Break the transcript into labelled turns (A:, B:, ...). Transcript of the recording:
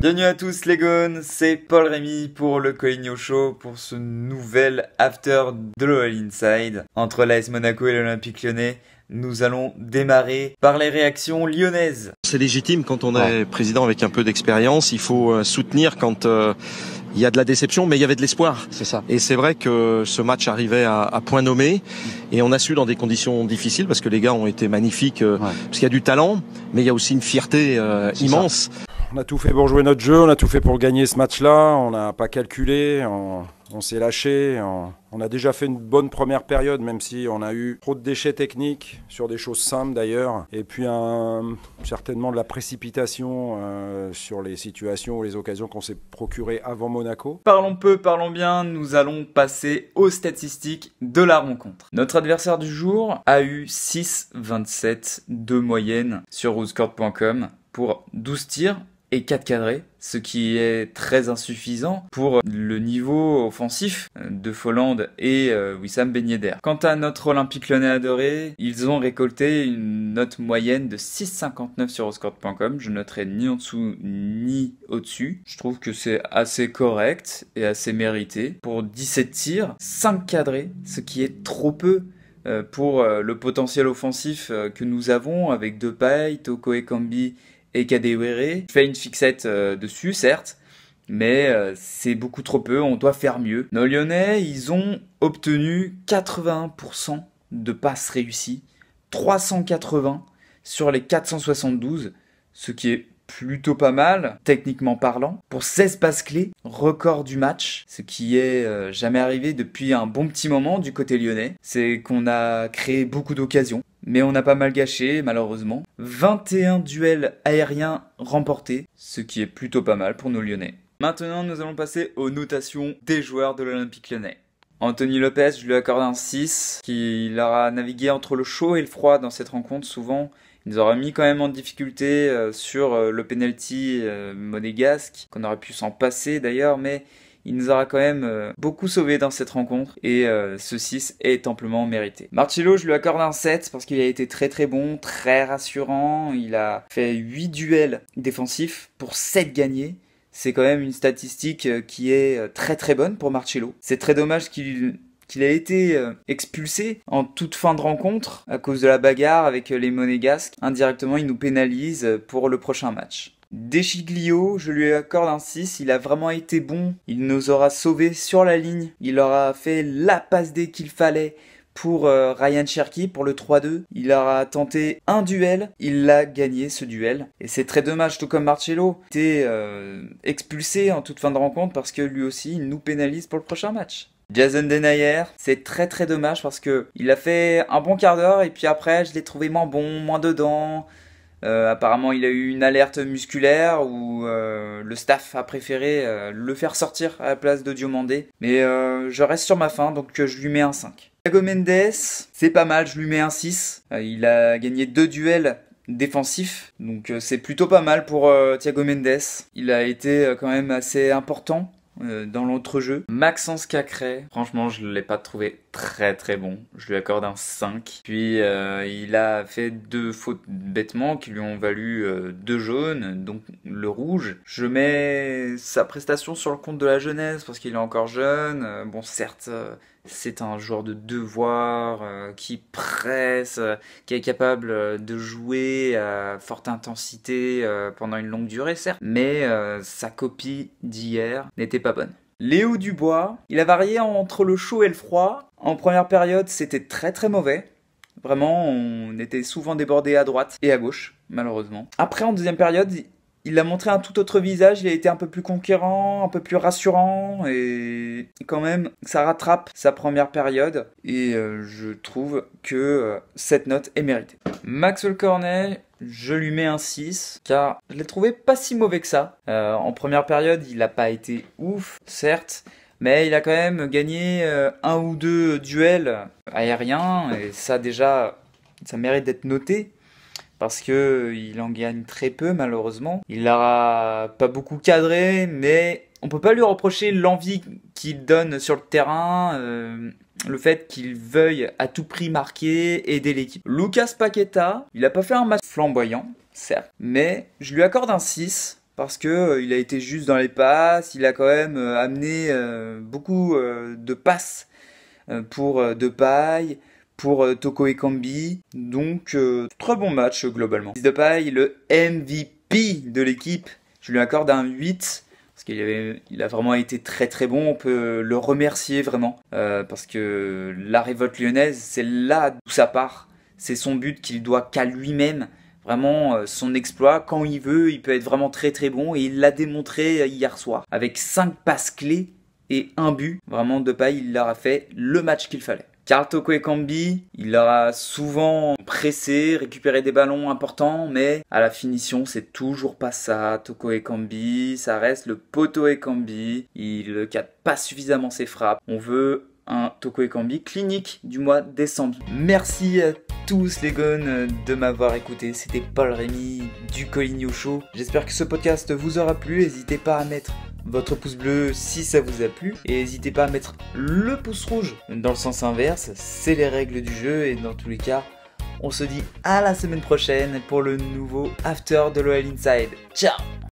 A: Bienvenue à tous les gones, c'est Paul Rémy pour le Coligno Show pour ce nouvel after de l'All Inside. Entre l'AS Monaco et l'Olympique Lyonnais, nous allons démarrer par les réactions lyonnaises.
B: C'est légitime quand on est président avec un peu d'expérience, il faut soutenir quand il y a de la déception, mais il y avait de l'espoir.
C: C'est ça.
B: Et c'est vrai que ce match arrivait à point nommé et on a su dans des conditions difficiles parce que les gars ont été magnifiques, parce qu'il y a du talent, mais il y a aussi une fierté immense.
C: Ça. On a tout fait pour jouer notre jeu, on a tout fait pour gagner ce match-là, on n'a pas calculé, on s'est lâché, on a déjà fait une bonne première période, même si on a eu trop de déchets techniques, sur des choses simples d'ailleurs, et puis certainement de la précipitation sur les situations ou les occasions qu'on s'est procurées avant Monaco.
A: Parlons peu, parlons bien, nous allons passer aux statistiques de la rencontre. Notre adversaire du jour a eu 6,27 de moyenne sur WhoScored.com pour 12 tirs et 4 cadrés, ce qui est très insuffisant pour le niveau offensif de Folland et Wissam Ben Yedder. Quant à notre Olympique Lyonnais adoré, ils ont récolté une note moyenne de 6,59 sur WhoScored.com. Je noterai ni en dessous ni au-dessus. Je trouve que c'est assez correct et assez mérité. Pour 17 tirs, 5 cadrés, ce qui est trop peu pour le potentiel offensif que nous avons avec Depay, Toko Ekambi et Kadewere. Je fais une fixette dessus, certes, mais c'est beaucoup trop peu, on doit faire mieux. Nos Lyonnais, ils ont obtenu 81% de passes réussies, 380 sur les 472, ce qui est plutôt pas mal, techniquement parlant. Pour 16 passes clés, record du match, ce qui est jamais arrivé depuis un bon petit moment du côté lyonnais. C'est qu'on a créé beaucoup d'occasions, mais on a pas mal gâché, malheureusement. 21 duels aériens remportés, ce qui est plutôt pas mal pour nos Lyonnais. Maintenant, nous allons passer aux notations des joueurs de l'Olympique Lyonnais. Anthony Lopez, je lui accorde un 6, qui aura navigué entre le chaud et le froid dans cette rencontre. Souvent, il nous aura mis quand même en difficulté sur le penalty monégasque, qu'on aurait pu s'en passer d'ailleurs, mais il nous aura quand même beaucoup sauvé dans cette rencontre et ce 6 est amplement mérité. Marcelo, je lui accorde un 7 parce qu'il a été très très bon, très rassurant. Il a fait 8 duels défensifs pour 7 gagnés. C'est quand même une statistique qui est très très bonne pour Marcelo. C'est très dommage qu'il a été expulsé en toute fin de rencontre à cause de la bagarre avec les Monégasques. Indirectement, il nous pénalise pour le prochain match. Deschiglio, je lui accorde un 6, il a vraiment été bon, il nous aura sauvés sur la ligne, il aura fait la passe D qu'il fallait pour Ryan Cherki pour le 3-2, il aura tenté un duel, il l'a gagné ce duel, et c'est très dommage, tout comme Marcelo, il a été expulsé en toute fin de rencontre parce que lui aussi il nous pénalise pour le prochain match. Jason Denayer, c'est très très dommage parce que il a fait un bon quart d'heure et puis après je l'ai trouvé moins bon, moins dedans. Apparemment il a eu une alerte musculaire où le staff a préféré le faire sortir à la place de Diomandé. Mais je reste sur ma fin, donc je lui mets un 5. Thiago Mendes, c'est pas mal, je lui mets un 6. Il a gagné 2 duels défensifs, donc c'est plutôt pas mal pour Thiago Mendes. Il a été quand même assez important dans l'entrejeu. Maxence Cacré, franchement je ne l'ai pas trouvé très très bon, je lui accorde un 5. Puis il a fait 2 fautes bêtement qui lui ont valu 2 jaunes, donc le rouge. Je mets sa prestation sur le compte de la jeunesse parce qu'il est encore jeune. Bon certes c'est un joueur de devoir qui presse, qui est capable de jouer à forte intensité pendant une longue durée, certes, mais sa copie d'hier n'était pas bonne. Léo Dubois, il a varié entre le chaud et le froid. En première période, c'était très très mauvais. Vraiment, on était souvent débordé à droite et à gauche, malheureusement. Après, en deuxième période, il a montré un tout autre visage, il a été un peu plus conquérant, un peu plus rassurant et quand même ça rattrape sa première période et je trouve que cette note est méritée. Maxwell Cornet, je lui mets un 6 car je l'ai trouvé pas si mauvais que ça. En première période il n'a pas été ouf certes, mais il a quand même gagné 1 ou 2 duels aériens et ça déjà ça mérite d'être noté. Parce qu'il en gagne très peu malheureusement. Il n'aura pas beaucoup cadré, mais on peut pas lui reprocher l'envie qu'il donne sur le terrain, le fait qu'il veuille à tout prix marquer, aider l'équipe. Lucas Paqueta, il n'a pas fait un match flamboyant, certes, mais je lui accorde un 6 parce que il a été juste dans les passes, il a quand même amené beaucoup de passes pour Depay, pour Toko Ekambi, donc très bon match globalement. Depay, le MVP de l'équipe, je lui accorde un 8, parce qu'il a vraiment été très très bon, on peut le remercier vraiment, parce que la révolte lyonnaise, c'est là d'où ça part, c'est son but qu'il doit qu'à lui-même. Vraiment, son exploit, quand il veut, il peut être vraiment très très bon, et il l'a démontré hier soir. Avec 5 passes clés et un but, vraiment Depay, il leur a fait le match qu'il fallait. Karl Toko Ekambi, il leur a souvent pressé, récupéré des ballons importants, mais à la finition, c'est toujours pas ça. Toko Ekambi, ça reste le poteau Ekambi, il ne cadre pas suffisamment ses frappes. On veut un Toko Ekambi clinique du mois de décembre. Merci à tous les gones de m'avoir écouté. C'était Paul Rémy du Coligno Show. J'espère que ce podcast vous aura plu. N'hésitez pas à mettre votre pouce bleu si ça vous a plu. Et n'hésitez pas à mettre le pouce rouge dans le sens inverse. C'est les règles du jeu. Et dans tous les cas, on se dit à la semaine prochaine pour le nouveau After de l'OL Inside. Ciao!